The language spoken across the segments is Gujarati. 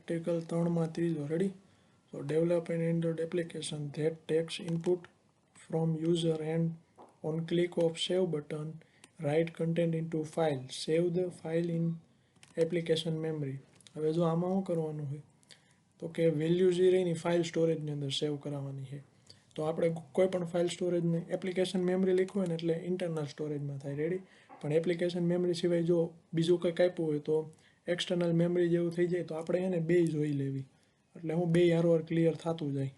પ્રેક્ટિકલ 3માં ત્રીજો. Ready? So develop an Android application that takes input from user and on click of save button write content into file. Save the file in application memory. હવે જો આમાં શું કરવાનું હોય તો કે વેલ્યુઝ એ રહીની ફાઇલ સ્ટોરેજની અંદર સેવ કરાવવાની છે. તો આપણે કોઈ પણ ફાઇલ સ્ટોરેજને એપ્લિકેશન મેમરી લખવું હોય ને એટલે ઇન્ટરનલ સ્ટોરેજમાં થાય. રેડી? પણ એપ્લિકેશન મેમરી સિવાય જો બીજું કંઈક આપ્યું હોય તો એક્સટર્નલ મેમરી જેવું થઈ જાય તો આપણે એને બે જોઈ લેવી. એટલે હું બે હારવાર ક્લિયર થતું જાય.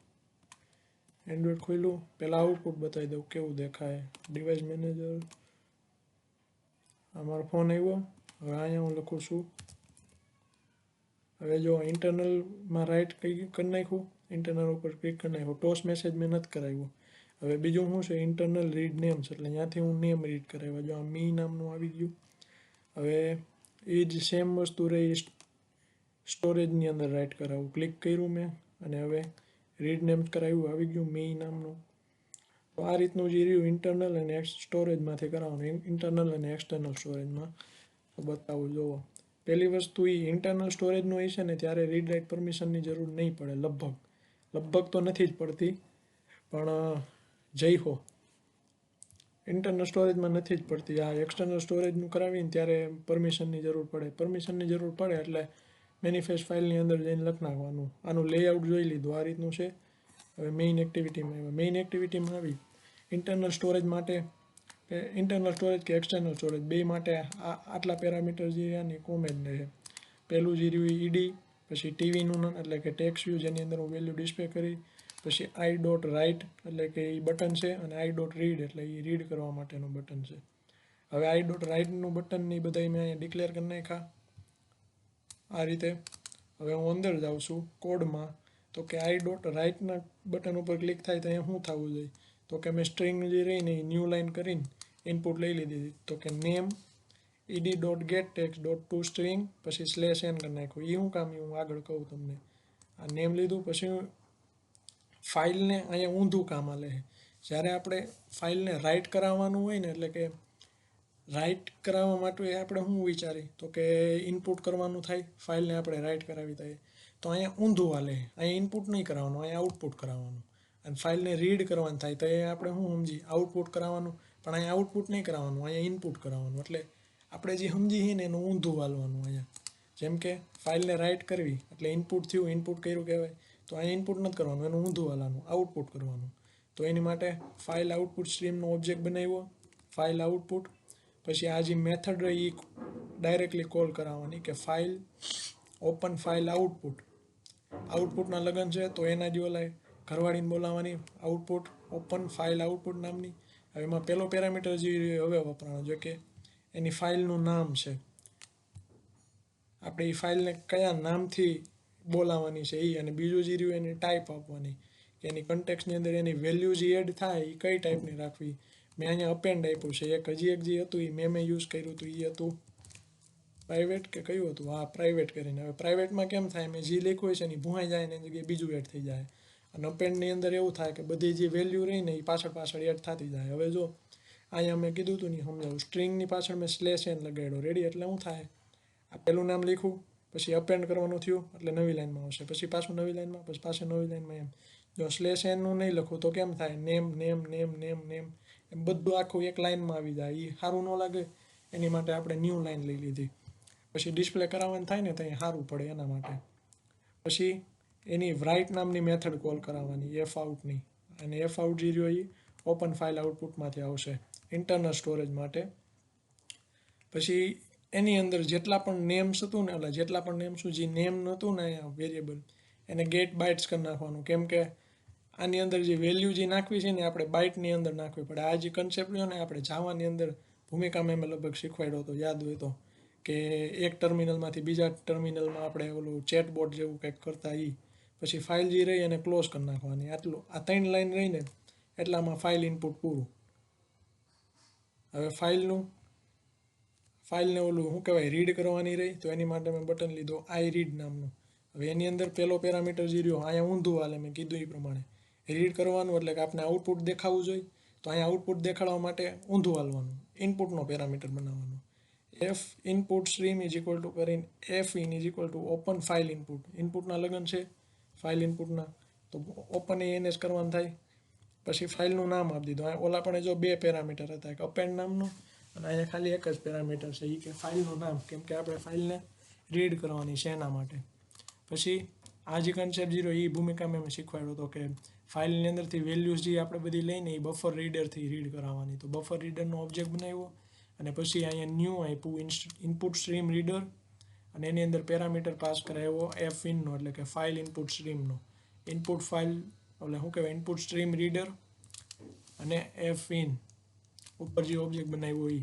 એન્ડ્રોઈડ ખોલ્યું, પહેલાં આઉટપુટ બતાવી દઉં કેવું દેખાય. ડિવાઇસ મેનેજર, અમારો ફોન આવ્યો. હવે અહીંયા હું લખું છું. હવે જો ઇન્ટરનલમાં રાઇટ કરી નાખ્યું, ઇન્ટરનલ ઉપર ક્લિક કરી નાખ્યું. ટોસ મેસેજ મેં નથી કરાવ્યો. હવે બીજું શું છે, ઇન્ટરનલ રીડ નેમ્સ, એટલે ત્યાંથી હું નેમ રીડ કરાવ્યા. જો આ મી નામનું આવી ગયું. હવે એ જ સેમ વસ્તુ રહી સ્ટોરેજની અંદર રાઇટ કરાવું. ક્લિક કર્યું મેં અને હવે રીડ નેમ કરાવ્યું, આવી ગયું મી નામનું. તો આ રીતનું જે રહ્યું ઇન્ટરનલ અને સ્ટોરેજમાંથી કરાવવાનું. ઇન્ટરનલ અને એક્સટર્નલ સ્ટોરેજમાં તો બતાવું. જુઓ, પહેલી વસ્તુ એ ઇન્ટરનલ સ્ટોરેજનું હોય છે ને ત્યારે રીડ રાઇટ પરમિશનની જરૂર નહીં પડે. લગભગ તો નથી જ પડતી, પણ જઈ હો ઇન્ટરનલ સ્ટોરેજમાં નથી જ પડતી. આ એક્સટર્નલ સ્ટોરેજનું કરાવીને ત્યારે પરમિશનની જરૂર પડે. પરમિશનની જરૂર પડે એટલે મેનિફેસ્ટ ફાઇલની અંદર જઈને લખી નાખવાનું. આનું લેઆઉટ જોઈ લીધું, આ રીતનું છે. હવે મેઇન એક્ટિવિટીમાં આવ્યા. મેઇન એક્ટિવિટીમાં આવી ઇન્ટરનલ સ્ટોરેજ માટે, ઇન્ટરનલ સ્ટોરેજ કે એક્સટર્નલ સ્ટોરેજ બે માટે આટલા પેરામીટર જે આની કોમેન રહે. પહેલું જે રહ્યું ઈડી, પછી ટીવીનું નામ એટલે કે ટેક્સ વ્યૂ જેની અંદર હું વેલ્યુ ડિસ્પ્લે કરી, પછી આઈ ડોટ રાઇટ એટલે કે એ બટન છે, અને આઈ ડોટ રીડ એટલે એ રીડ કરવા માટેનું બટન છે. હવે આઈ ડોટ રાઇટનું બટન ને એ બધા મેં અહીંયા ડિક્લેર કરી નાખ્યા આ રીતે. હવે હું અંદર જાઉં છું કોડમાં, તો કે આઈ ડોટ રાઇટના બટન ઉપર ક્લિક થાય તો અહીંયા શું થવું જોઈએ તો કે મેં સ્ટ્રિંગ જે રહીને એ ન્યૂ લાઇન કરીને ઇનપુટ લઈ લીધી. તો કે name ED dot get text dot to string પછી સ્લેશ એન કરી નાખ્યું. એ શું કામ હું આગળ કહું તમને. આ નેમ લીધું, પછી ફાઇલને અહીંયા ઊંધું કામ આલે છે. જ્યારે આપણે ફાઇલને રાઇટ કરાવવાનું હોય ને, એટલે કે રાઇટ કરાવવા માટે આપણે શું વિચારી તો કે ઇનપુટ કરવાનું થાય, ફાઇલને આપણે રાઇટ કરાવી થાય તો અહીંયા ઊંધું હાલે. અહીંયા ઇનપુટ નહીં કરાવવાનું, અહીંયા આઉટપુટ કરાવવાનું. અને ફાઇલને રીડ કરવાનું થાય તો એ આપણે શું સમજી આઉટપુટ કરાવવાનું, પણ અહીંયા આઉટપુટ નહીં કરાવવાનું, અહીંયા ઇનપુટ કરાવવાનું. એટલે આપણે જે સમજીએ ને એનું ઊંધું હાલવાનું. અહીંયા જેમ કે ફાઇલને રાઇટ કરવી એટલે ઇનપુટ થયું, ઇનપુટ કર્યું કહેવાય, તો અહીંયા ઇનપુટ નથી કરવાનું, એનું ઊંધું હાલવાનું, આઉટપુટ કરવાનું. તો એની માટે ફાઇલ આઉટપુટ સ્ટ્રીમનો ઓબ્જેક્ટ બનાવ્યો, ફાઇલ આઉટપુટ. પછી આ જે મેથડ રહી એ ડાયરેક્ટલી કોલ કરાવવાની કે ફાઇલ ઓપન ફાઇલ આઉટપુટ. આઉટપુટના લગન છે તો એના જ ઓલા ઘરવાળીને બોલાવવાની, આઉટપુટ ઓપન ફાઇલ આઉટપુટ નામની. હવે એમાં પહેલો પેરામીટર જે હવે વપરાણો જો કે એની ફાઇલનું નામ છે. આપણે એ ફાઇલને કયા નામથી બોલાવવાની છે એ, અને બીજું જે રહ્યું એની ટાઈપ આપવાની કે એની કન્ટેક્સની અંદર એની વેલ્યુ જે એડ થાય એ કઈ ટાઈપની રાખવી. મેં અહીંયા અપેન્ડ આપ્યું છે. હજી એક જે હતું એ મેં યુઝ કર્યું હતું એ હતું પ્રાઇવેટ કે કયું હતું, હા પ્રાઇવેટ કરીને. હવે પ્રાઇવેટમાં કેમ થાય, મેં જે લખ્યું હોય છે એની ભૂંહાઈ જાય ને એની જગ્યાએ બીજું એડ થઈ જાય. અને અપેન્ડની અંદર એવું થાય કે બધી જે વેલ્યુ રહી ને એ પાછળ એડ થતી જાય. હવે જો અહીંયા મેં કીધું હતું નહીં સમજાવું, સ્ટ્રિંગની પાછળ મેં સ્લેશ એન લગાડ્યો. રેડી? એટલે શું થાય, આ પહેલું નામ લખ્યું, પછી અપેન્ડ કરવાનું થયું એટલે નવી લાઈનમાં આવશે, પછી પાછું નવી લાઈનમાં, પછી પાછું નવી લાઈનમાં. એમ જો સ્લેશ એનનું નહીં લખું તો કેમ થાય, name name name name name એમ બધું આખું એક લાઈનમાં આવી જાય. એ સારું ન લાગે, એની માટે આપણે ન્યૂ લાઈન લઈ લીધી. પછી ડિસ્પ્લે કરાવવાનું થાય ને ત્યાં સારું પડે એના માટે. પછી એની રાઇટ નામની મેથડ કોલ કરાવવાની એફ આઉટની, અને એફ આઉટ જે રહ્યો એ ઓપન ફાઇલ આઉટપુટમાંથી આવશે ઇન્ટરનલ સ્ટોરેજ માટે. પછી એની અંદર જેટલા પણ નેમ્સ હતું ને, એટલે જેટલા પણ નેમ્સ જે નેમ નહોતું ને અહીંયા વેરિયેબલ એને ગેટ બાઇટ્સ કરી નાખવાનું. કેમ કે આની અંદર જે વેલ્યુ જે નાખવી છે ને આપણે બાઇટની અંદર નાખવી પડે. આ જે કન્સેપ્ટ રહ્યો ને આપણે જાવાની અંદર ભૂમિકામાં મેં લગભગ શીખવાડ્યો હતો, યાદ હોય તો, કે એક ટર્મિનલમાંથી બીજા ટર્મિનલમાં આપણે ઓલું ચેટબોટ જેવું કંઈક કરતા એ. પછી ફાઇલ જે રહી એને ક્લોઝ કરી નાખવાની. આટલું આ 3 લાઈન રહીને એટલામાં ફાઇલ ઇનપુટ પૂરું. હવે ફાઇલને ઓલું શું કહેવાય રીડ કરવાની રહી, તો એની માટે મેં બટન લીધો આઈ રીડ નામનું. હવે એની અંદર પહેલો પેરામીટર જે રહ્યો અહીંયા ઊંધું હાલે, મેં કીધું એ પ્રમાણે રીડ કરવાનું એટલે કે આપણે આઉટપુટ દેખાવું જોઈએ. તો અહીંયા આઉટપુટ દેખાડવા માટે ઊંધું હાલવાનું, ઇનપુટનો પેરામીટર બનાવવાનું. F input stream is equal to કરીને F in is equal to open file ઇનપુટના લગન છે ફાઇલ ઇનપુટના, તો ઓપન એને જ કરવાનું થાય. પછી ફાઇલનું નામ આપી દીધું. ઓલા પણ જો 2 પેરામીટર હતા, એક અપેન્ડ નામનો અને અહીંયા ખાલી એક જ પેરામીટર છે એ કે ફાઇલનું નામ, કેમ કે આપણે ફાઇલને રીડ કરવાની છે એના માટે. પછી આ જે કન્સેપ્ટ 0 એ ભૂમિકામાં મેં શીખવાડ્યો હતો કે ફાઇલની અંદરથી વેલ્યુઝ જે આપણે બધી લઈને એ બફર રીડરથી રીડ કરાવવાની. તો બફર રીડરનો ઓબ્જેક્ટ બનાવ્યો અને પછી અહીંયા ન્યૂ આપ્યું ઇનપુટ સ્ટ્રીમ રીડર અને એની અંદર પેરામીટર પાસ કરાવ્યો એફ ઇનનો, એટલે કે ફાઇલ ઇનપુટ સ્ટ્રીમનો. ઇનપુટ ફાઇલ એટલે શું કહેવાય ઇનપુટ સ્ટ્રીમ રીડર અને એફ ઇન ઉપર જે ઓબ્જેક્ટ બનાવ્યો એ.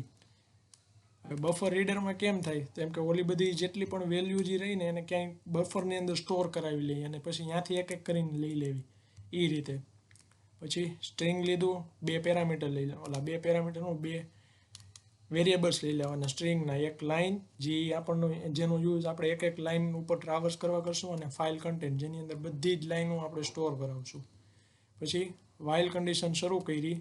હવે બફર રીડરમાં કેમ થાય, તો એમ કે ઓલી બધી જેટલી પણ વેલ્યુ જે રહી ને એને ક્યાંય બફરની અંદર સ્ટોર કરાવી લઈએ અને પછી ત્યાંથી એક એક કરીને લઈ લેવી એ રીતે. પછી સ્ટ્રિંગ લીધું, 2 પેરામીટર લઈ લે, ઓલા 2 પેરામીટરનું 2 વેરિયેબલ્સ લઈ લેવાના સ્ટ્રિંગના, એક લાઇન જે આપણનો જેનો યુઝ આપણે એક એક લાઇન ઉપર ટ્રાવર્સ કરવા કરશું અને ફાઇલ કન્ટેન્ટ જેની અંદર બધી જ લાઇનો આપણે સ્ટોર કરાવશું. પછી વાઇલ કન્ડિશન શરૂ કરી,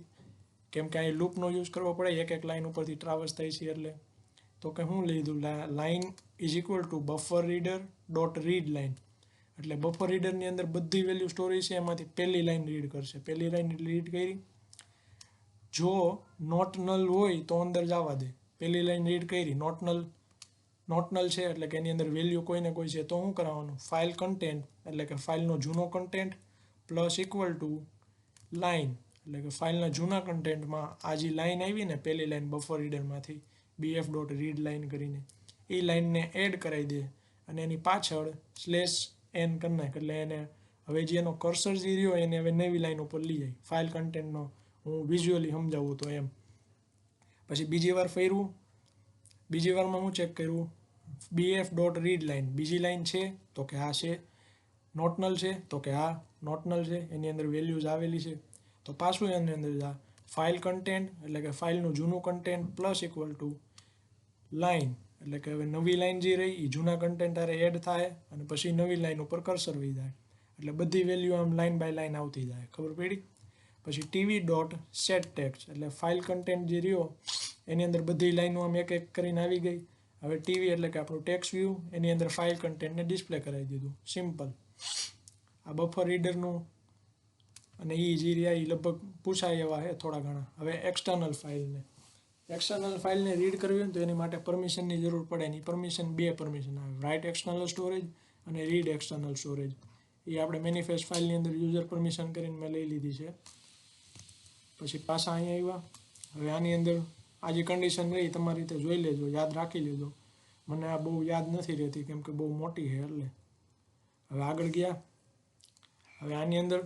કેમ કે અહીં લૂપનો યુઝ કરવો પડે એક એક લાઇન ઉપરથી ટ્રાવર્સ થાય છે એટલે. તો કે હું લીધું line is equal two buffer reader dot read line, એટલે બફર રીડરની અંદર બધી વેલ્યુ સ્ટોરેજ છે એમાંથી પહેલી લાઇન રીડ કરશે. પહેલી લાઇન રીડ કરી, જો નોટ નલ હોય તો અંદર જવા દે. પહેલી લાઇન રીડ કરી, નોટ નલ છે એટલે કે એની અંદર વેલ્યુ કોઈને કોઈ છે તો શું કરાવવાનું, ફાઇલ કન્ટેન્ટ એટલે કે ફાઇલનો જૂનો content plus equal to line એટલે કે ફાઇલના જૂના કન્ટેન્ટમાં આ જે લાઇન આવી ને પહેલી લાઇન બફર રીડરમાંથી bf ડોટ રીડ લાઇન કરીને એ લાઇનને એડ કરાવી દે અને એની પાછળ /n કરી નાખ, એટલે એને હવે જે એનો કર્સર જે રહ્યો એને હવે નવી લાઇન ઉપર લઈ જાય. ફાઇલ કન્ટેન્ટનો હું વિઝ્યુઅલી સમજાવું તો એમ. પછી બીજી વાર ફેરવું, બીજી વારમાં હું ચેક કર્યું bf ડોટ રીડ લાઇન, બીજી લાઇન છે તો કે હા છે, નોટ નલ છે તો કે હા નોટ નલ છે, એની અંદર વેલ્યુઝ આવેલી છે. તો પાછું એની અંદર જા ફાઇલ કન્ટેન્ટ એટલે કે ફાઇલનું જૂનું content plus equal to line એટલે કે હવે નવી લાઇન જે રહી એ જૂના કન્ટેન્ટ આરે એડ થાય અને પછી નવી લાઇન ઉપર કર્સર વહી જાય, એટલે બધી વેલ્યુ આમ લાઇન બાય લાઇન આવતી જાય. ખબર પડી? પછી ટીવી ડોટ સેટ ટેક્સ્ટ એટલે ફાઇલ કન્ટેન્ટ જે રહ્યો એની અંદર બધી લાઇનો આમ એક એક કરીને આવી ગઈ. હવે ટીવી એટલે કે આપણું ટેક્સ્ટ વ્યૂ, એની અંદર ફાઇલ કન્ટેન્ટને ડિસ્પ્લે કરાવી દીધું. સિમ્પલ. આ બફર રીડરનું અને એ જે રહ્યા એ લગભગ પૂછાય એવા છે થોડા ઘણા. હવે એક્સટર્નલ ફાઇલને રીડ કરવી હોય તો એની માટે પરમિશનની જરૂર પડે. એની પરમિશન 2 પરમિશન આવે, રાઇટ એક્સટર્નલ સ્ટોરેજ અને રીડ એક્સટર્નલ સ્ટોરેજ. એ આપણે મેનિફેસ્ટ ફાઇલની અંદર યુઝર પરમિશન કરીને મેં લઈ લીધી છે. પછી પાછા અહીંયા આવ્યા. હવે આની અંદર આ જે કન્ડિશન રહી તમારી રીતે જોઈ લેજો, યાદ રાખી લેજો. મને આ બહુ યાદ નથી રહેતી કેમ કે બહુ મોટી છે એટલે. હવે આગળ ગયા. હવે આની અંદર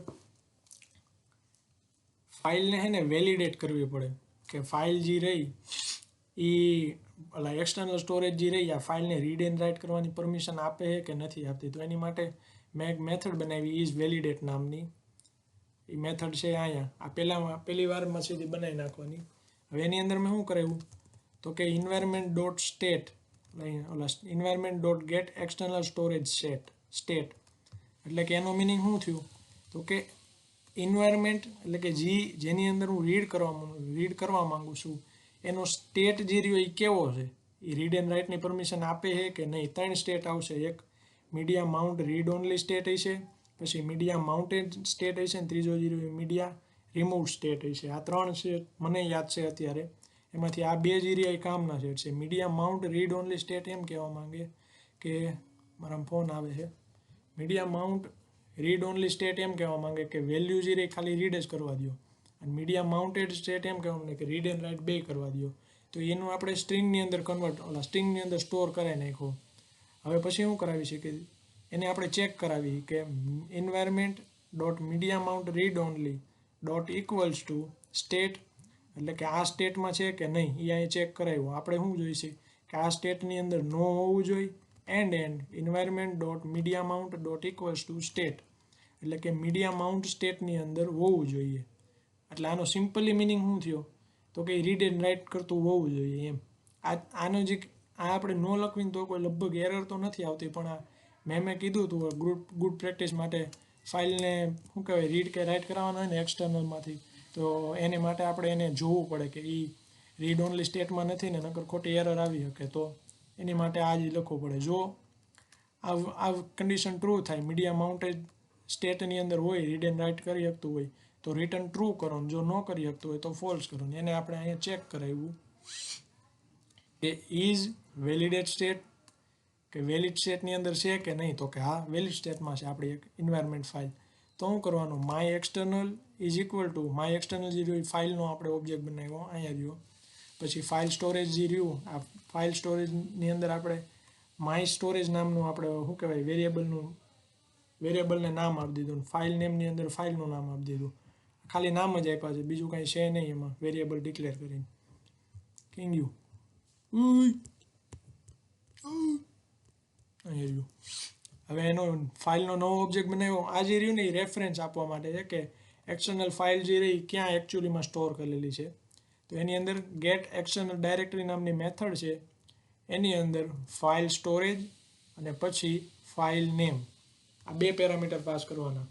ફાઇલને છે ને વેલિડેટ કરવી પડે કે ફાઇલ જે રહી એ ઓલા એક્સટર્નલ સ્ટોરેજ જે રહી આ ફાઇલને રીડ એન્ડ રાઇટ કરવાની પરમિશન આપે છે કે નથી આપતી. તો એની માટે મેં એક મેથડ બનાવી ઇઝ વેલિડેટ નામની. એ મેથડ છે અહીંયા, આ પહેલી વારમાં સીધી બનાવી નાખવાની. હવે એની અંદર મેં શું કરાવ્યું તો કે environment ડોટ સ્ટેટ ઓલા environment dot get external storage state એટલે કે એનો મિનિંગ શું થયું તો કે એન્વાયરમેન્ટ એટલે કે જેની અંદર હું રીડ કરવા માંગુ છું એનો સ્ટેટ જે રહ્યો એ કેવો છે, એ રીડ એન્ડ રાઇટની પરમિશન આપે છે કે નહીં. 3 સ્ટેટ આવશે, એક media mount read only state હશે, પછી મીડિયા માઉન્ટેડ સ્ટેટ હશે અને ત્રીજો જે રહ્યો મીડિયા રિમૂવ સ્ટેટ હશે. આ 3 છે મને યાદ છે અત્યારે. એમાંથી આ 2 જે રહ્યા એ કામના સેટ છે. Media mount read only state એમ કહેવા માંગે કે મારા ફોન આવે છે. Media mount read only state એમ કહેવા માંગે કે વેલ્યુ જે રહી ખાલી રીડ જ કરવા દો, અને મીડિયા માઉન્ટેડ સ્ટેટ એમ કહેવા માંગે કે રીડ એન્ડ રાઇટ 2 કરવા દો. તો એનું આપણે સ્ટ્રિંગની અંદર સ્ટ્રિંગની અંદર સ્ટોર કરાવી નાખો. હવે પછી શું કરાવી છે કે એને આપણે ચેક કરાવી કે environment dot media mount read only dot equals to state એટલે કે આ સ્ટેટમાં છે કે નહીં એ અહીં ચેક કરાવ્યું. આપણે શું જોઈશે કે આ સ્ટેટની અંદર નો હોવું જોઈએ and environment dot media mount dot equals to state એટલે કે મીડિયા માઉન્ટ સ્ટેટની અંદર હોવું જોઈએ. એટલે આનો સિમ્પલી મિનિંગ શું થયો તો કે રીડ એન્ડ રાઇટ કરતું હોવું જોઈએ એમ. આનો જે આ આપણે ન લખવીને તો કોઈ લગભગ એરર તો નથી આવતી, પણ આ મેં કીધું હતું ગુડ પ્રેક્ટિસ માટે ફાઇલને શું કહેવાય રીડ કે રાઇટ કરાવવાના હોય ને એક્સટર્નલમાંથી, તો એને માટે આપણે એને જોવું પડે કે એ રીડ ઓનલી સ્ટેટમાં નથી ને નકર ખોટી એરર આવી શકે, તો એની માટે આ જ લખવું પડે. જો આ કન્ડિશન ટ્રુ થાય, મીડિયા માઉન્ટેડ સ્ટેટની અંદર હોય, રીડ એન્ડ રાઇટ કરી શકતું હોય તો રિટર્ન ટ્રુ કરો, જો ન કરી શકતું હોય તો ફોલ્સ કરો. એને આપણે અહીંયા ચેક કરાવ્યું કે ઇઝ વેલિડેટ સ્ટેટ, કે વેલિડ સ્ટેટની અંદર છે કે નહીં, તો કે હા વેલિડ સ્ટેટમાં છે આપણી એક એન્વાયરમેન્ટ ફાઇલ. તો શું કરવાનું, my external is equal to my external જે રહ્યું ફાઇલનો આપણે ઓબ્જેક્ટ બનાવ્યો અહીંયા રહ્યો, પછી ફાઇલ સ્ટોરેજ જે રહ્યું આ ફાઇલ સ્ટોરેજની અંદર આપણે માય સ્ટોરેજ નામનું આપણે શું કહેવાય વેરિયેબલને નામ આપી દીધું, ફાઇલ નેમની અંદર ફાઇલનું નામ આપી દીધું. ખાલી નામ જ આપ્યા છે, બીજું કાંઈ છે નહીં એમાં વેરિયેબલ ડિક્લેર કરીને. કિંગ્યુ અહીંયા રહ્યું. હવે એનો ફાઇલનો નવો ઓબ્જેક્ટ બનાવ્યો. આ જે રહ્યું ને એ રેફરન્સ આપવા માટે છે કે એક્સટર્નલ ફાઇલ જે રહી ક્યાં એકચ્યુઅલીમાં સ્ટોર કરેલી છે. તો એની અંદર ગેટ એક્સટર્નલ ડાયરેક્ટરી નામની મેથડ છે, એની અંદર ફાઇલ સ્ટોરેજ અને પછી ફાઇલ નેમ, આ બે પેરામીટર પાસ કરવાના.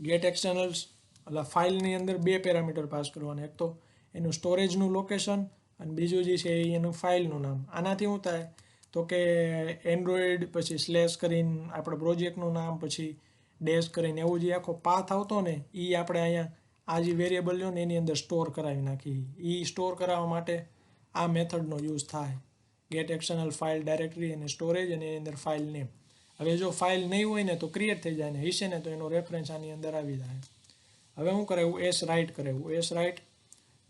ગેટ એક્સટર્નલ્સ એટલે ફાઇલની અંદર બે પેરામીટર પાસ કરવાના, એક તો એનું સ્ટોરેજનું લોકેશન અને બીજું જે છે એનું ફાઇલનું નામ. આનાથી શું થાય તો કે એન્ડ્રોઈડ પછી સ્લેશ કરીને આપણે પ્રોજેક્ટનું નામ પછી ડેશ કરીને એવું જે આખો પાથ આવતો ને એ આપણે અહીંયા આ જે વેરિયેબલ લ્યો ને એની અંદર સ્ટોર કરાવી નાખી. એ સ્ટોર કરાવવા માટે આ મેથડનો યુઝ થાય, ગેટ એક્સટર્નલ ફાઇલ ડાયરેક્ટરી અને સ્ટોરેજ અને એની અંદર ફાઇલ નેમ. હવે જો ફાઇલ નહીં હોય ને તો ક્રિએટ થઈ જાય, ને હશે ને તો એનો રેફરન્સ આની અંદર આવી જાય. હવે શું કરાવ્યું, એસ રાઇટ કરાવ્યું. એસ રાઇટ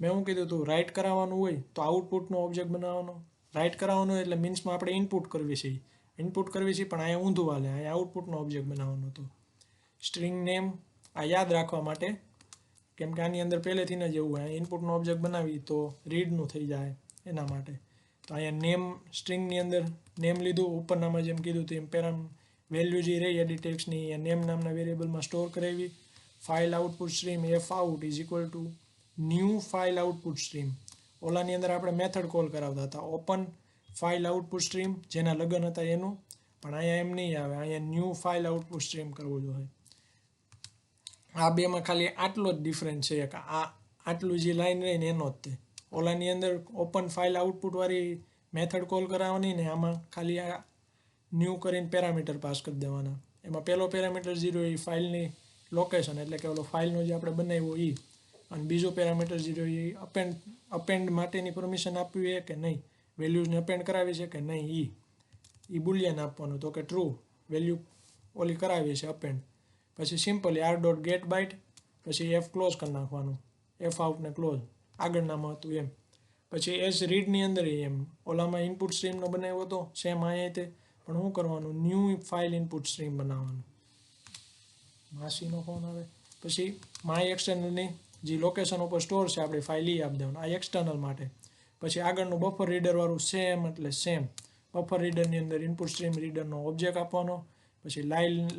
મેં શું કીધું હતું, રાઇટ કરાવવાનું હોય તો આઉટપુટનો ઓબ્જેક્ટ બનાવવાનો. રાઇટ કરાવવાનું એટલે મીન્સમાં આપણે ઇનપુટ કરવી છે, પણ અહીંયા ઊંધું હાલે, અહીંયા આઉટપુટનો ઓબ્જેક્ટ બનાવવાનો હતો. સ્ટ્રિંગ નેમ આ યાદ રાખવા માટે, કેમ કે આની અંદર પહેલેથી જ એવું હોય, ઇનપુટનો ઓબ્જેક્ટ બનાવી તો રીડનું થઈ જાય એના માટે. તો અહીંયા નેમ સ્ટ્રિંગની અંદર નેમ લીધું, ઉપરનામાં જેમ કીધું તેમ વેલ્યુ જે રહી એડિટેક્સની એ નેમ નામના વેરિયેબલમાં સ્ટોર કરાવી. File output stream F out is equal to new file output stream. ઓલાની અંદર આપણે મેથડ કોલ કરાવતા હતા ઓપન ફાઇલ આઉટપુટ સ્ટ્રીમ, જેના લગન હતા એનું, પણ અહીંયા એમ નહીં આવે, અહીંયા ન્યૂ ફાઇલ આઉટપુટ સ્ટ્રીમ કરવું જોઈએ. આ બેમાં ખાલી આટલો જ ડિફરન્સ છે કે આ આટલું જે લાઈન રહી ને એનો જ તે. ઓલાની અંદર ઓપન ફાઇલ આઉટપુટવાળી મેથડ કોલ કરાવવાની ને આમાં ખાલી આ ન્યૂ કરીને પેરામીટર પાસ કરી દેવાના. એમાં પહેલો પેરામીટર 0 એ ફાઇલની લોકેશન એટલે કે ઓલો ફાઇલનો જે આપણે બનાવ્યો એ, અને બીજો પેરામીટર 0 એ અપેન્ડ માટેની પરમિશન આપવી છે કે નહીં, વેલ્યુઝને અપેન્ડ કરાવી છે કે નહીં, એ બુલિયન આપવાનું, તો કે ટ્રુ વેલ્યુ ઓલી કરાવી છે અપેન્ડ. પછી simply R dot get byte પછી એફ ક્લોઝ કરી નાખવાનું, એફ આઉટને ક્લોઝ આગળનામાં હતું એમ. પછી એસ રીડની અંદર એમ ઓલામાં ઇનપુટ સ્ટ્રીમનો બનાવ્યો હતો સેમ અહીંયા તે, પણ શું કરવાનું, ન્યૂ ફાઇલ ઇનપુટ સ્ટ્રીમ બનાવવાનું. માસીનો ફોન આવે. પછી માય એક્સટર્નલની જે લોકેશન ઉપર સ્ટોર છે આપણી ફાઇલ એ આપી દેવાનું, આ એક્સટર્નલ માટે. પછી આગળનું બફર રીડરવાળું સેમ એટલે સેમ, બફર રીડરની અંદર ઇનપુટ સ્ટ્રીમ રીડરનો ઓબ્જેક્ટ આપવાનો. પછી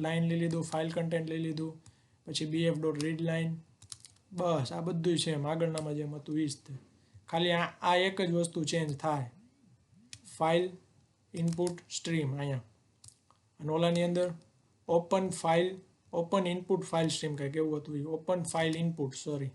લાઇન લઈ લીધું, ફાઇલ કન્ટેન્ટ લઈ લીધું, પછી bf ડોટ રીડ લાઇન, બસ આ બધું છે એમ આગળનામાં જેમ હતું એ જ તે. ખાલી આ એક જ વસ્તુ ચેન્જ થાય, ફાઇલ ઇનપુટ સ્ટ્રીમ અહીંયા, અને ઓલાની અંદર ઓપન ઇનપુટ ફાઇલ સ્ટ્રીમ કંઈક એવું હતું, ઓપન ફાઇલ ઇનપુટ, સોરી